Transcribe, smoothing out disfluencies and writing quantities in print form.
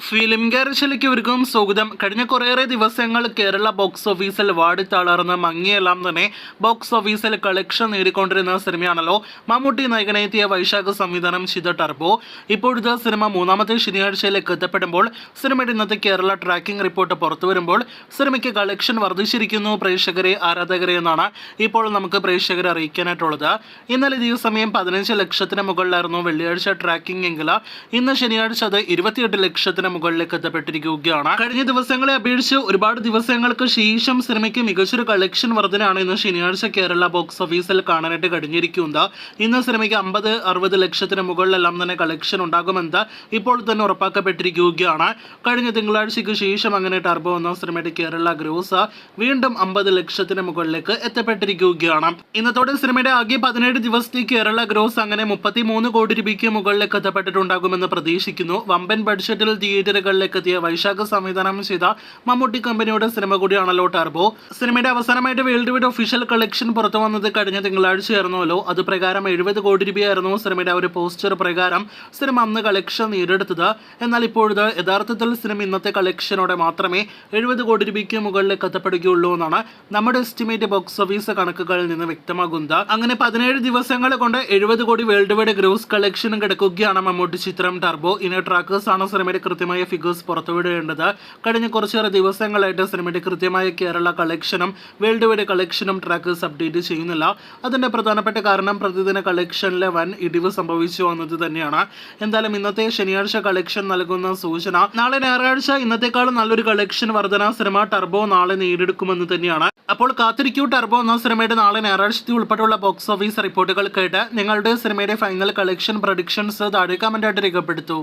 Film ഗാരേജിലേക്കും സ്വാഗതം. കഴിഞ്ഞ കുറേയേറെ ദിവസങ്ങൾ കേരള ബോക്സ് ഓഫീസിൽ വാടിത്തളർന്ന് മങ്ങിയെല്ലാം തന്നെ ബോക്സ് ഓഫീസിൽ കളക്ഷൻ നേടിക്കൊണ്ടിരുന്ന സിനിമയാണല്ലോ മമ്മൂട്ടി നായകനെത്തിയ വൈശാഖ സംവിധാനം ചെയ്ത ടർബോ. ഇപ്പോഴത്തെ സിനിമ മൂന്നാമത്തെ ശനിയാഴ്ചയിലേക്ക് എത്തപ്പെടുമ്പോൾ സിനിമയുടെ ഇന്നത്തെ കേരള ട്രാക്കിംഗ് റിപ്പോർട്ട് പുറത്തു വരുമ്പോൾ സിനിമയ്ക്ക് കളക്ഷൻ വർദ്ധിച്ചിരിക്കുന്നു ആരാധകരെ എന്നാണ് ഇപ്പോൾ നമുക്ക് പ്രേക്ഷകരെ അറിയിക്കാനായിട്ടുള്ളത്. ഇന്നലെ ഇതേ സമയം 15 ലക്ഷത്തിന് മുകളിലായിരുന്നു വെള്ളിയാഴ്ച ട്രാക്കിംഗ് എങ്കിൽ ഇന്ന് ശനിയാഴ്ച അത് 28 ലക്ഷത്തിന് മുകളിലേക്ക് എത്തപ്പെട്ടിരിക്കുകയാണ്. കഴിഞ്ഞ ദിവസങ്ങളെ അപേക്ഷിച്ച് ഒരുപാട് ദിവസങ്ങൾക്ക് ശേഷം സിനിമയ്ക്ക് മികച്ചൊരു കളക്ഷൻ വർധനയാണ് ഇന്ന് ശനിയാഴ്ച കേരള ബോക്സ് ഓഫീസിൽ കാണാനായിട്ട് കഴിഞ്ഞിരിക്കുന്നത്. ഇന്ന് സിനിമയ്ക്ക് 50-60 ലക്ഷത്തിന് മുകളിലെല്ലാം തന്നെ കളക്ഷൻ ഉണ്ടാകുമെന്ന് ഇപ്പോൾ തന്നെ ഉറപ്പാക്കപ്പെട്ടിരിക്കുകയാണ്. കഴിഞ്ഞ തിങ്കളാഴ്ചയ്ക്ക് ശേഷം അങ്ങനെ ടർബോ എന്ന സിനിമയുടെ കേരള ഗ്രോസ് വീണ്ടും 50 ലക്ഷത്തിന് മുകളിലേക്ക് എത്തപ്പെട്ടിരിക്കുകയാണ്. ഇന്നത്തോടെ സിനിമയുടെ ആകെ 17 ദിവസത്തെ കേരള ഗ്രോസ് അങ്ങനെ 33 കോടി രൂപയ്ക്ക് മുകളിലേക്ക് എത്തപ്പെട്ടിട്ടുണ്ടാകുമെന്ന് പ്രതീക്ഷിക്കുന്നു. വമ്പൻ ബഡ്ജറ്റിൽ തിയേറ്ററുകളിലേക്ക് എത്തിയ വൈശാഖ സംവിധാനം ചെയ്ത മമ്മൂട്ടി കമ്പനിയുടെ സിനിമ കൂടിയാണല്ലോ ടർബോ. സിനിമയുടെ അവസാനമായിട്ട് വേൾഡ് വൈഡ് ഒഫീഷ്യൽ കളക്ഷൻ പുറത്തു വന്നത് കഴിഞ്ഞ തിങ്കളാഴ്ചയായിരുന്നല്ലോ. അത് പ്രകാരം 70 കോടി രൂപയായിരുന്നു സിനിമയുടെ ഒരു പോസ്റ്റർ പ്രകാരം സിനിമ അന്ന് കളക്ഷൻ നേടിയെടുത്തത്. എന്നാൽ ഇപ്പോഴത്തെ യഥാർത്ഥത്തിൽ സിനിമ ഇന്നത്തെ കളക്ഷനോടെ മാത്രമേ 70 കോടി രൂപയ്ക്ക് മുകളിലേക്ക് എത്തപ്പെടുകയുള്ളൂ എന്നാണ് നമ്മുടെ എസ്റ്റിമേറ്റ് ബോക്സ് ഓഫീസ് കണക്കുകളിൽ നിന്ന് വ്യക്തമാകുന്നത്. അങ്ങനെ 17 ദിവസങ്ങൾ കൊണ്ട് 70 കോടി വേൾഡ് വൈഡ് ഗ്രോസ് കളക്ഷൻ കിടക്കുകയാണ് മമ്മൂട്ടി ചിത്രം ടർബോ. ഇനി ട്രാക്കേഴ്സ് ആണ് സിനിമയുടെ കൃത്യമായ ഫിഗേഴ്സ് പുറത്തുവിടേണ്ടത്. കഴിഞ്ഞ കുറച്ചേറെ ദിവസങ്ങളായിട്ട് സിനിമയുടെ കൃത്യമായ കേരള കളക്ഷനും വേൾഡ് വൈഡ് കളക്ഷനും ട്രാക്കേഴ്സ് അപ്ഡേറ്റ് ചെയ്യുന്നില്ല. അതിന്റെ പ്രധാനപ്പെട്ട കാരണം പ്രതിദിന കളക്ഷനിൽ വൻ ഇടിവ് സംഭവിച്ചു വന്നത് തന്നെയാണ്. എന്തായാലും ഇന്നത്തെ ശനിയാഴ്ച കളക്ഷൻ നൽകുന്ന സൂചന നാളെ ഞായറാഴ്ച ഇന്നത്തെക്കാളും നല്ലൊരു കളക്ഷൻ വർധന സിനിമ ടർബോ നാളെ നേടിയെടുക്കുമെന്ന് തന്നെയാണ്. അപ്പോൾ കാത്തിരിക്കൂ. ടർബോ എന്ന സിനിമയുടെ നാളെ ഞായറാഴ്ച ഉൾപ്പെടെയുള്ള ബോക്സ് ഓഫീസ് റിപ്പോർട്ടുകൾ കേട്ട് നിങ്ങളുടെ സിനിമയുടെ ഫൈനൽ കളക്ഷൻ പ്രഡിക്ഷൻസ് താഴെ കമന്റായിട്ട് രേഖപ്പെടുത്തൂ.